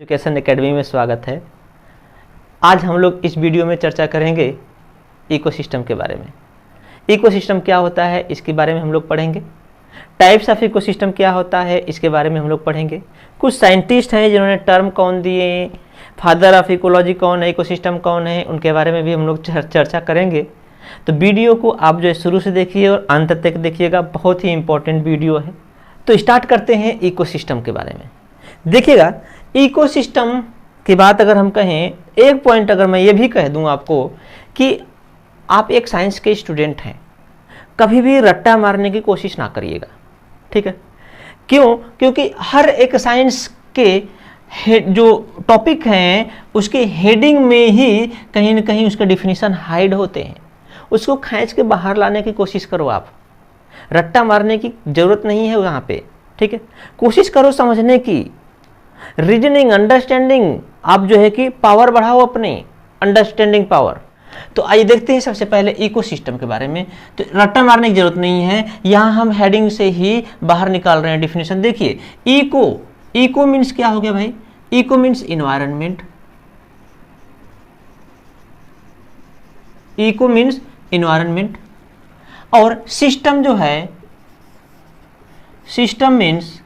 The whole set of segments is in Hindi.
एजुकेशन एकेडमी में स्वागत है। आज हम लोग इस वीडियो में चर्चा करेंगे इकोसिस्टम के बारे में। इकोसिस्टम क्या होता है इसके बारे में हम लोग पढ़ेंगे। टाइप्स ऑफ इकोसिस्टम क्या होता है इसके बारे में हम लोग पढ़ेंगे। कुछ साइंटिस्ट हैं जिन्होंने टर्म कौन दिए, फादर ऑफ इकोलॉजी कौन है, इकोसिस्टम कौन है, उनके बारे में भी हम लोग चर्चा करेंगे। तो वीडियो को आप जो है शुरू से देखिए और अंत तक देखिएगा, बहुत ही इंपॉर्टेंट वीडियो है। तो स्टार्ट करते हैं इकोसिस्टम के बारे में। देखिएगा, इकोसिस्टम की बात अगर हम कहें, एक पॉइंट अगर मैं ये भी कह दूं आपको कि आप एक साइंस के स्टूडेंट हैं, कभी भी रट्टा मारने की कोशिश ना करिएगा, ठीक है। क्यों? क्योंकि हर एक साइंस के जो टॉपिक हैं उसके हेडिंग में ही कहीं ना कहीं उसके डिफिनीशन हाइड होते हैं। उसको खींच के बाहर लाने की कोशिश करो। आप रट्टा मारने की जरूरत नहीं है यहाँ पे, ठीक है। कोशिश करो समझने की, रीजनिंग, अंडरस्टैंडिंग, आप जो है कि पावर बढ़ाओ अपनी अंडरस्टैंडिंग पावर। तो आइए देखते हैं सबसे पहले इकोसिस्टम के बारे में। तो रट्टा मारने की जरूरत नहीं है, यहाँ हम हेडिंग से ही बाहर निकाल रहे हैं डिफिनेशन। देखिए, इको मीन्स क्या हो गया भाई? Eco means environment. Eco means environment. और सिस्टम जो है, सिस्टम मीन्स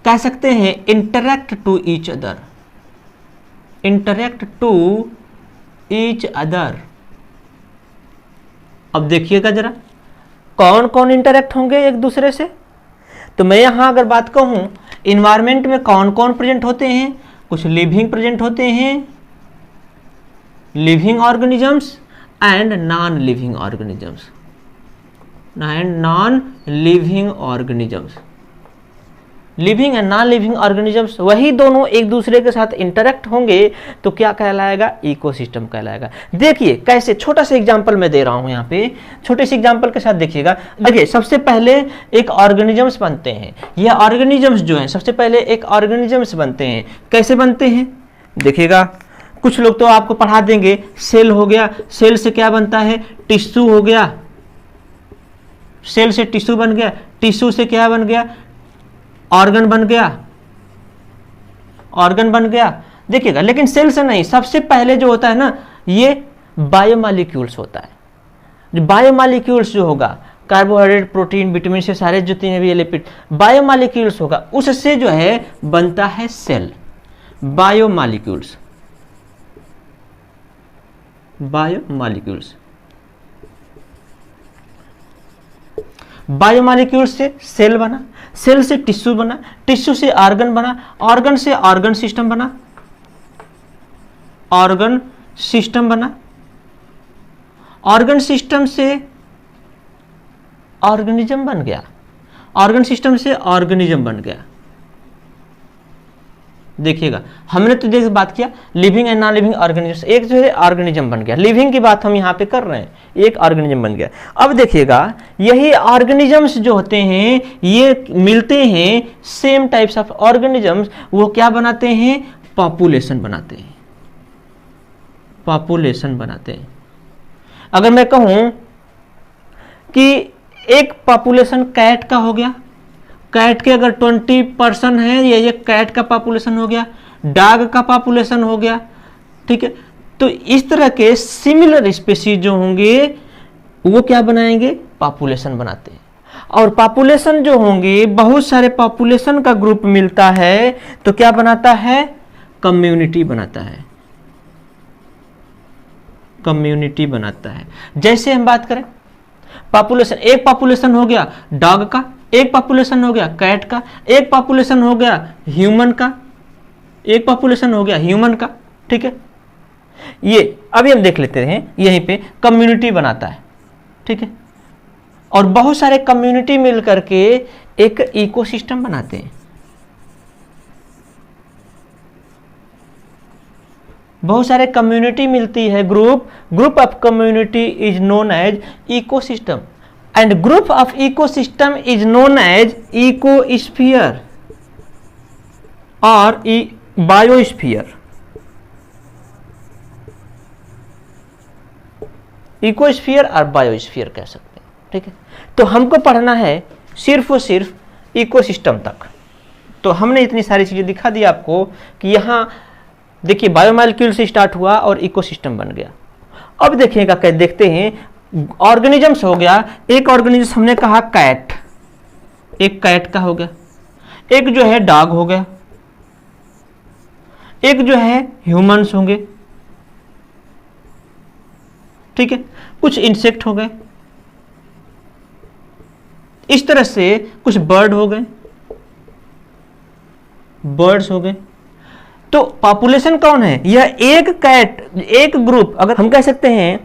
कह सकते हैं interact to each other, interact to each other. अब देखिएगा जरा, कौन कौन इंटरैक्ट होंगे एक दूसरे से। तो मैं यहां अगर बात कहूं, इन्वायरमेंट में कौन कौन प्रेजेंट होते हैं? कुछ लिविंग प्रेजेंट होते हैं, living organisms and non living organisms, and non living organisms. Living and non living organisms, वही दोनों एक दूसरे के साथ इंटरैक्ट होंगे तो क्या कहलाएगा? इकोसिस्टम कहलाएगा। देखिए कैसे, छोटा सा एग्जांपल मैं दे रहा हूं यहाँ पे, छोटे से एग्जांपल के साथ देखिएगा। देखिए, सबसे पहले एक ऑर्गेनिजम्स बनते हैं। यह ऑर्गेनिजम्स जो हैं, सबसे पहले एक ऑर्गेनिजम्स बनते हैं। कैसे बनते हैं देखिएगा, कुछ लोग तो आपको पढ़ा देंगे। सेल हो गया, सेल से क्या बनता है? टिश्यू हो गया, सेल से टिश्यू बन गया, टिश्यू से क्या बन गया? ऑर्गन बन गया, ऑर्गन बन गया। देखिएगा, लेकिन सेल से नहीं, सबसे पहले जो होता है ना, ये बायोमॉलिक्यूल्स होता है। जो बायोमॉलिक्यूल्स जो होगा, कार्बोहाइड्रेट, प्रोटीन, विटामिन से सारे जितने भी लिपिड, बायोमॉलिक्यूल्स होगा, उससे जो है बनता है सेल। बायोमॉलिक्यूल्स, बायोमॉलिक्यूल्स, बायोमॉलिक्यूल्स से सेल बना, सेल से टिश्यू बना, टिश्यू से ऑर्गन बना, ऑर्गन से ऑर्गन सिस्टम बना, ऑर्गन सिस्टम बना, ऑर्गन सिस्टम से ऑर्गेनिज्म बन गया, ऑर्गन सिस्टम से ऑर्गेनिज्म बन गया। देखिएगा, हमने तो देख बात किया living and non living organisms, एक जो है ऑर्गेनिज्म बन गया। लिविंग की बात हम यहाँ पे कर रहे हैं, एक ऑर्गेनिज्म बन गया। अब देखिएगा, यही ऑर्गेनिजम्स जो होते हैं ये मिलते हैं, सेम टाइप्स ऑफ ऑर्गेनिजम्स, वो क्या बनाते हैं? पॉपुलेशन बनाते हैं, पॉपुलेशन बनाते हैं। अगर मैं कहूं कि एक पॉपुलेशन कैट का हो गया, कैट के अगर 20% है, ये कैट का पॉपुलेशन हो गया, डॉग का पॉपुलेशन हो गया, ठीक है। तो इस तरह के सिमिलर स्पीशीज जो होंगे वो क्या बनाएंगे? पॉपुलेशन बनाते हैं। और पॉपुलेशन जो होंगे, बहुत सारे पॉपुलेशन का ग्रुप मिलता है तो क्या बनाता है? कम्युनिटी बनाता है, कम्युनिटी बनाता है। जैसे हम बात करें पॉपुलेशन, एक पॉपुलेशन हो गया डॉग का, एक पॉपुलेशन हो गया कैट का, एक पॉपुलेशन हो गया ह्यूमन का, एक पॉपुलेशन हो गया ह्यूमन का, ठीक है। ये अभी हम देख लेते हैं, यहीं पे कम्युनिटी बनाता है, ठीक है। और बहुत सारे कम्युनिटी मिल करके एक इकोसिस्टम बनाते हैं। बहुत सारे कम्युनिटी मिलती है, group of community is known as ecosystem, and group of ecosystem is known as ecosphere or biosphere। Ecosphere और बायोस्फीयर कह सकते हैं, ठीक है। तो हमको पढ़ना है सिर्फ और सिर्फ इकोसिस्टम तक, तो हमने इतनी सारी चीजें दिखा दी आपको कि यहाँ देखिए बायोमॉलिक्यूल से स्टार्ट हुआ और इकोसिस्टम बन गया। अब देखिएगा, देखते हैं ऑर्गेनिजम्स हो गया। एक ऑर्गेनिज्म हमने कहा कैट, एक कैट का हो गया, एक जो है डॉग हो गया, एक जो है ह्यूमंस होंगे, ठीक है, कुछ इंसेक्ट हो गए, इस तरह से कुछ बर्ड हो गए, बर्ड्स हो गए। तो पॉपुलेशन कौन है? यह एक कैट, एक ग्रुप, अगर हम कह सकते हैं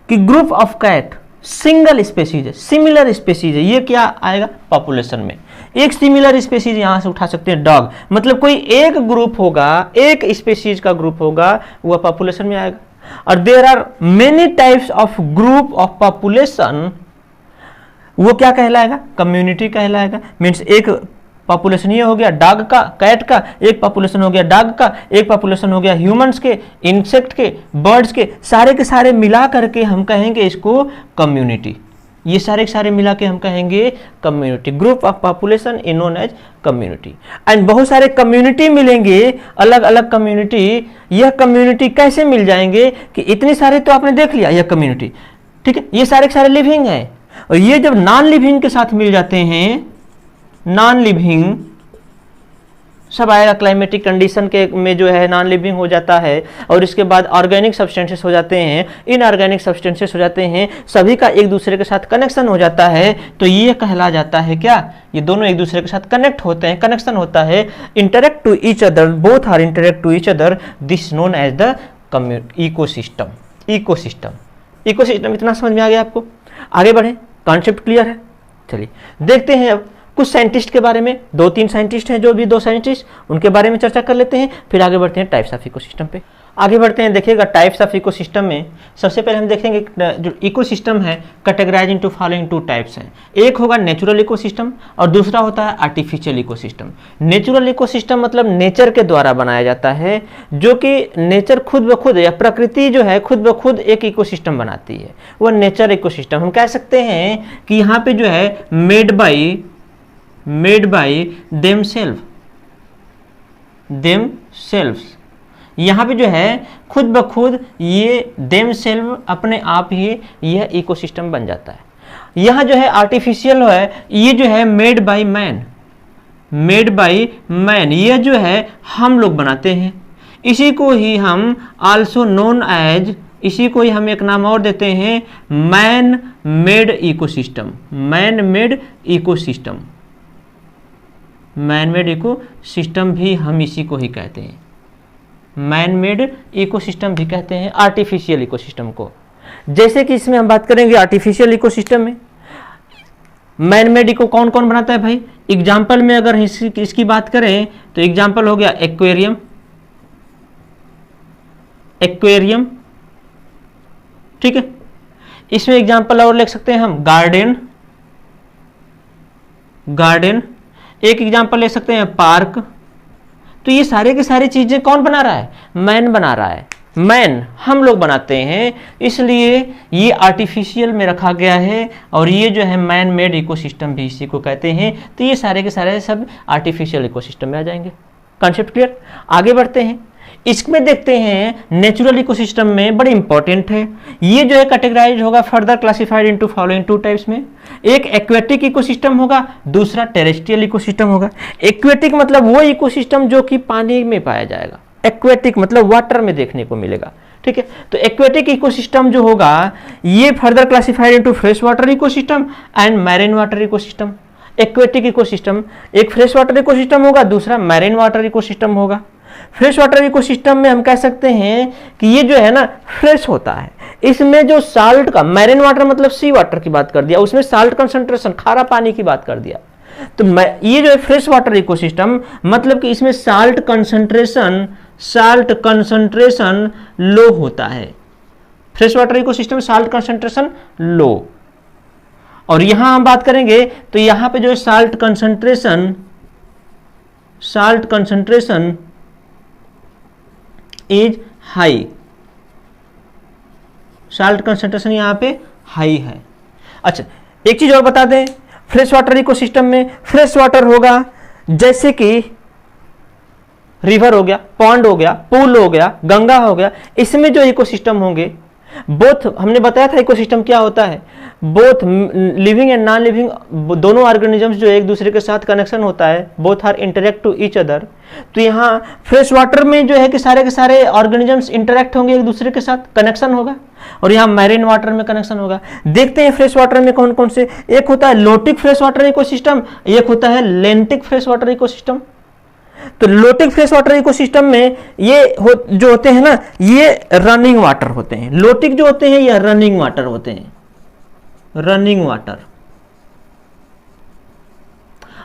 कि group of cat single species है, सिमिलर स्पेसीज है, ये क्या आएगा पॉपुलेशन में। एक सिमिलर स्पेसीज यहां से उठा सकते हैं डॉग, मतलब कोई एक ग्रुप होगा, एक स्पेसीज का ग्रुप होगा, वह पॉपुलेशन में आएगा। और there are many types of group of population, वो क्या कहलाएगा? कम्युनिटी कहलाएगा। मीन्स एक पॉपुलेशन ये हो गया डॉग का, कैट का, एक पॉपुलेशन हो गया डॉग का, एक पॉपुलेशन हो गया ह्यूमंस के, इंसेक्ट के, बर्ड्स के सारे मिला करके हम कहेंगे इसको कम्युनिटी। ये सारे के सारे मिला के हम कहेंगे community. Group of population is known as community. And बहुत सारे कम्युनिटी मिलेंगे, अलग अलग कम्युनिटी। यह कम्युनिटी कैसे मिल जाएंगे कि इतने सारे तो आपने देख लिया, यह कम्युनिटी, ठीक है, ये सारे के सारे लिविंग है। और ये जब नॉन लिविंग के साथ मिल जाते हैं, नॉन लिविंग सब आएगा, क्लाइमेटिक कंडीशन के में जो है नॉन लिविंग हो जाता है, और इसके बाद ऑर्गेनिक सब्सटेंसेस हो जाते हैं, इनऑर्गेनिक सब्सटेंसेस हो जाते हैं, सभी का एक दूसरे के साथ कनेक्शन हो जाता है। तो ये कहला जाता है क्या? ये दोनों एक दूसरे के साथ कनेक्ट होते हैं, कनेक्शन होता है, interact to each other, both are interact to each other, this known as the ecosystem. Ecosystem इतना समझ में आ गया आपको? आगे बढ़े, कॉन्सेप्ट क्लियर है? चलिए देखते हैं अब कुछ साइंटिस्ट के बारे में। 2-3 साइंटिस्ट हैं, जो भी 2 साइंटिस्ट, उनके बारे में चर्चा कर लेते हैं, फिर आगे बढ़ते हैं टाइप्स ऑफ इकोसिस्टम पे। आगे बढ़ते हैं, देखिएगा टाइप्स ऑफ इकोसिस्टम में सबसे पहले हम देखेंगे जो इकोसिस्टम है कैटेगराइज इनटू फॉलोइंग 2 टाइप्स हैं। एक होगा नेचुरल इकोसिस्टम और दूसरा होता है आर्टिफिशियल इकोसिस्टम। नेचुरल इकोसिस्टम मतलब नेचर के द्वारा बनाया जाता है, जो कि नेचर खुद ब खुद या प्रकृति जो है खुद ब खुद एक इकोसिस्टम बनाती है, वह नेचर इकोसिस्टम। हम कह सकते हैं कि यहाँ पे जो है मेड बाई देमसेल्व्स, यहाँ पे जो है खुद ब खुद ये देमसेल्व अपने आप ही यह इकोसिस्टम बन जाता है। यहाँ जो है आर्टिफिशियल है, ये जो है मेड बाई मैन, यह जो है हम लोग बनाते हैं। इसी को ही हम आल्सो नोन एज, इसी को ही हम एक नाम और देते हैं man made ecosystem. Man made ecosystem भी हम इसी को ही कहते हैं, मैन मेड इकोसिस्टम भी कहते हैं आर्टिफिशियल इकोसिस्टम को। जैसे कि इसमें हम बात करेंगे आर्टिफिशियल इकोसिस्टम में मैन मेड इको कौन कौन बनाता है भाई। एग्जाम्पल में अगर इसकी बात करें तो एग्जाम्पल हो गया एक्वेरियम, ठीक है। इसमें एग्जाम्पल और लिख सकते हैं हम गार्डन, एक एग्जाम्पल ले सकते हैं पार्क। तो ये सारे के सारी चीजें कौन बना रहा है? मैन बना रहा है। मैन हम लोग बनाते हैं, इसलिए ये आर्टिफिशियल में रखा गया है, और ये जो है मैन मेड इकोसिस्टम भी इसी को कहते हैं। तो ये सारे के सारे सब आर्टिफिशियल इकोसिस्टम में आ जाएंगे। Concept clear? आगे बढ़ते हैं, इसमें देखते हैं नेचुरल इकोसिस्टम में बड़े इंपॉर्टेंट है। ये जो है कैटेगराइज होगा further classified into following 2 types में। एक एक्वेटिक इकोसिस्टम होगा, दूसरा टेरेस्ट्रियल इकोसिस्टम होगा। एक्वेटिक मतलब वो इकोसिस्टम जो कि पानी में पाया जाएगा, एक्वेटिक मतलब वाटर में देखने को मिलेगा, ठीक है। तो एक्वेटिक इकोसिस्टम जो होगा ये further classified into fresh water ecosystem and marine water ecosystem. Aquatic ecosystem एक फ्रेश वाटर इकोसिस्टम होगा, दूसरा मैरीन वाटर इकोसिस्टम होगा। फ्रेश वाटर इकोसिस्टम में हम कह सकते हैं कि ये जो है ना फ्रेश होता है, इसमें जो साल्ट का, मैरीन वाटर मतलब सी वाटर की बात कर दिया, उसमें साल्ट कंसंट्रेशन खारा पानी की बात कर दिया। तो ये जो है फ्रेश वाटर इकोसिस्टम मतलब कि इसमें साल्ट कंसंट्रेशन लो होता है। Fresh water ecosystem salt concentration लो। और यहां हम बात करेंगे तो यहां पे जो है salt concentration is high, salt concentration यहां पे हाई है। अच्छा एक चीज और बता दें, फ्रेश वाटर इकोसिस्टम में फ्रेश वाटर होगा जैसे कि रिवर हो गया, पॉन्ड हो गया, पूल हो गया, गंगा हो गया, इसमें जो इकोसिस्टम होंगे, बोथ हमने बताया था इकोसिस्टम क्या होता है, both living and non living, दोनों ऑर्गेनिजम्स जो एक दूसरे के साथ कनेक्शन होता है, both are interact to each other. तो यहाँ फ्रेश वाटर में जो है कि सारे के सारे ऑर्गेनिजम्स इंटरेक्ट होंगे, एक दूसरे के साथ कनेक्शन होगा, और यहाँ मैरीन वाटर में कनेक्शन होगा। देखते हैं फ्रेश वाटर में कौन कौन से, एक होता है लोटिक फ्रेश वाटर इकोसिस्टम, एक होता है लेंटिक फ्रेश वाटर इकोसिस्टम। तो लोटिक फ्रेश वाटर इकोसिस्टम में ये जो होते हैं ना, ये रनिंग वाटर होते हैं। लोटिक जो होते हैं ये रनिंग वाटर होते हैं, रनिंग वाटर।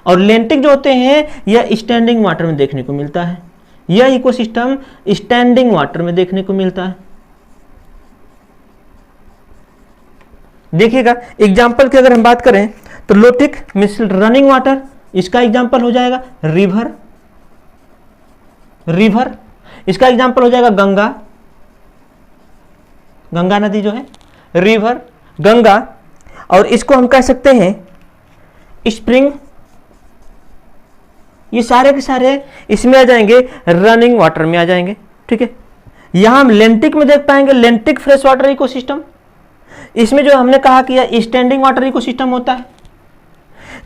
और लेंटिक जो होते हैं यह स्टैंडिंग वाटर में देखने को मिलता है। यह इकोसिस्टम स्टैंडिंग वाटर में देखने को मिलता है। देखिएगा एग्जाम्पल की अगर हम बात करें तो लोटिक मींस रनिंग वाटर, इसका एग्जाम्पल हो जाएगा रिवर, रिवर इसका एग्जाम्पल हो जाएगा गंगा, गंगा नदी जो है, रिवर गंगा। और इसको हम कह सकते हैं स्प्रिंग। ये सारे के सारे इसमें आ जाएंगे, रनिंग वाटर में आ जाएंगे। ठीक है, यहां हम लेंटिक में देख पाएंगे, लेंटिक फ्रेश वाटर इकोसिस्टम। इसमें जो हमने कहा कि यह स्टैंडिंग वाटर इकोसिस्टम होता है।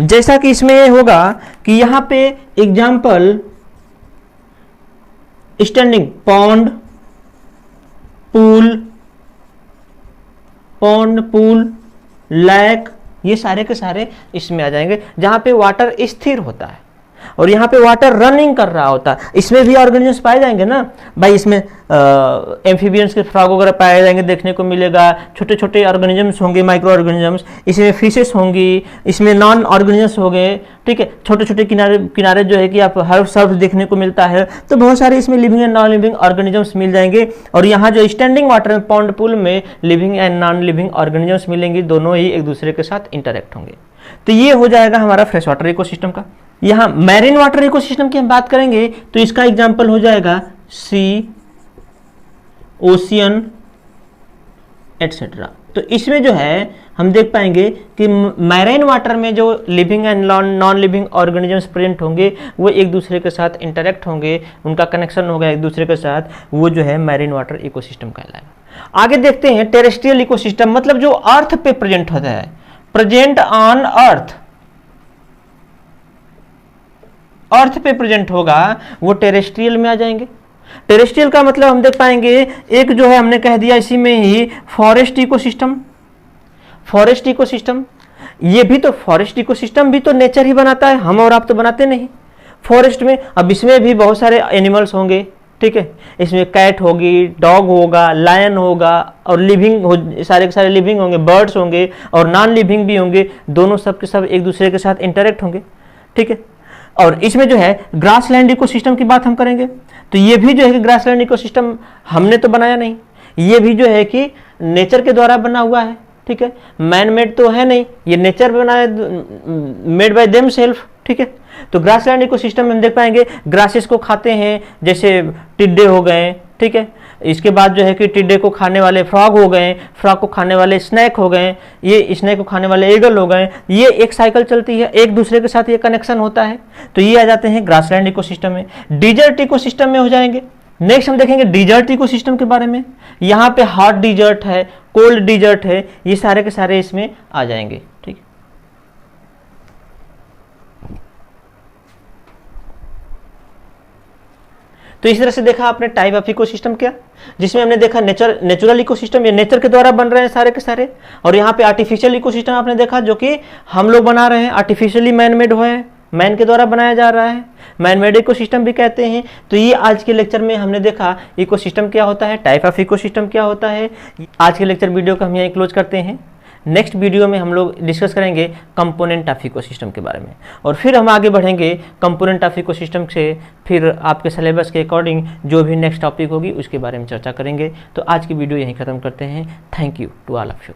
जैसा कि इसमें यह होगा कि यहां पे example standing pond, pool, lake, ये सारे के सारे इसमें आ जाएंगे, जहां पे वाटर स्थिर होता है और यहाँ पे वाटर रनिंग कर रहा होता है। इसमें भी ऑर्गेनिजम्स पाए जाएंगे ना भाई, इसमें एम्फीबियंस के फ्रॉग वगैरह पाए जाएंगे, देखने को मिलेगा। छोटे छोटे ऑर्गेनिजम्स होंगे, माइक्रो ऑर्गेनिजम्स, इसमें फिशेस होंगी, इसमें नॉन ऑर्गेनिजम्स हो गए। ठीक है, छोटे छोटे किनारे जो है कि आप हर सर्फ देखने को मिलता है। तो बहुत सारे इसमें living and non living organisms मिल जाएंगे। और यहाँ जो स्टैंडिंग वाटर में पॉन्ड पूल में living and non living organisms मिलेंगे, दोनों ही एक दूसरे के साथ इंटरेक्ट होंगे। तो ये हो जाएगा हमारा फ्रेश वाटर इकोसिस्टम का। यहां मैरीन वाटर इकोसिस्टम की हम बात करेंगे तो इसका एग्जांपल हो जाएगा सी, ओशियन एटसेट्रा। तो इसमें जो है हम देख पाएंगे कि मैरीन वाटर में जो living and non living organisms present होंगे वो एक दूसरे के साथ इंटरेक्ट होंगे, उनका कनेक्शन होगा एक दूसरे के साथ, वो जो है मैरीन वाटर इकोसिस्टम कहलाएगा। आगे देखते हैं टेरेस्ट्रियल इकोसिस्टम, मतलब जो अर्थ पे प्रेजेंट होता है, प्रेजेंट ऑन अर्थ, अर्थ पे प्रेजेंट होगा, वो टेरेस्ट्रियल में आ जाएंगे। टेरेस्ट्रियल का मतलब हम देख पाएंगे एक जो है हमने कह दिया इसी में ही फॉरेस्ट इकोसिस्टम। फॉरेस्ट इकोसिस्टम, ये भी तो फॉरेस्ट इकोसिस्टम भी तो नेचर ही बनाता है, हम और आप तो बनाते नहीं फॉरेस्ट में। अब इसमें भी बहुत सारे एनिमल्स होंगे। ठीक है, इसमें कैट होगी, डॉग होगा, लायन होगा, और लिविंग हो, सारे के सारे लिविंग होंगे, बर्ड्स होंगे और नॉन लिविंग भी होंगे, दोनों सब के सब एक दूसरे के साथ इंटरेक्ट होंगे। ठीक है, और इसमें जो है ग्रासलैंड इकोसिस्टम की बात हम करेंगे तो ये भी जो है कि ग्रासलैंड इकोसिस्टम हमने तो बनाया नहीं, ये भी जो है कि नेचर के द्वारा बना हुआ है। ठीक है, मैन मेड तो है नहीं, ये नेचर बनाया, मेड बाय देम सेल्फ। ठीक है, तो ग्रासलैंड इकोसिस्टम में हम देख पाएंगे ग्रासेस को खाते हैं, जैसे टिड्डे हो गए। ठीक है, इसके बाद जो है कि टिड्डे को खाने वाले फ्रॉग हो गए, फ्रॉग को खाने वाले स्नैक हो गए, ये स्नैक को खाने वाले ईगल हो गए। ये एक साइकिल चलती है, एक दूसरे के साथ ये कनेक्शन होता है। तो ये आ जाते हैं ग्रासलैंड इकोसिस्टम में। डिजर्ट इकोसिस्टम में हो जाएंगे। नेक्स्ट हम देखेंगे डिजर्ट इकोसिस्टम के बारे में। यहाँ पे हॉट डिजर्ट है, कोल्ड डिजर्ट है, ये सारे के सारे इसमें आ जाएंगे। ठीक, तो इस तरह से देखा आपने टाइप ऑफ इकोसिस्टम क्या, जिसमें हमने देखा नेचुरल इकोसिस्टम, ये नेचर के द्वारा बन रहे हैं सारे के सारे। और यहाँ पे आर्टिफिशियल इकोसिस्टम आपने देखा जो कि हम लोग बना रहे हैं, आर्टिफिशियली मैन मेड हुए हैं, मैन के द्वारा बनाया जा रहा है, मैन मेड इकोसिस्टम भी कहते हैं। तो ये आज के लेक्चर में हमने देखा इकोसिस्टम क्या होता है, टाइप ऑफ इकोसिस्टम क्या होता है। आज के लेक्चर वीडियो को हम यहीं क्लोज करते हैं। नेक्स्ट वीडियो में हम लोग डिस्कस करेंगे कंपोनेंट ऑफ इकोसिस्टम के बारे में, और फिर हम आगे बढ़ेंगे कंपोनेंट ऑफ इकोसिस्टम से, फिर आपके सिलेबस के अकॉर्डिंग जो भी नेक्स्ट टॉपिक होगी उसके बारे में चर्चा करेंगे। तो आज की वीडियो यहीं ख़त्म करते हैं। Thank you to all of you.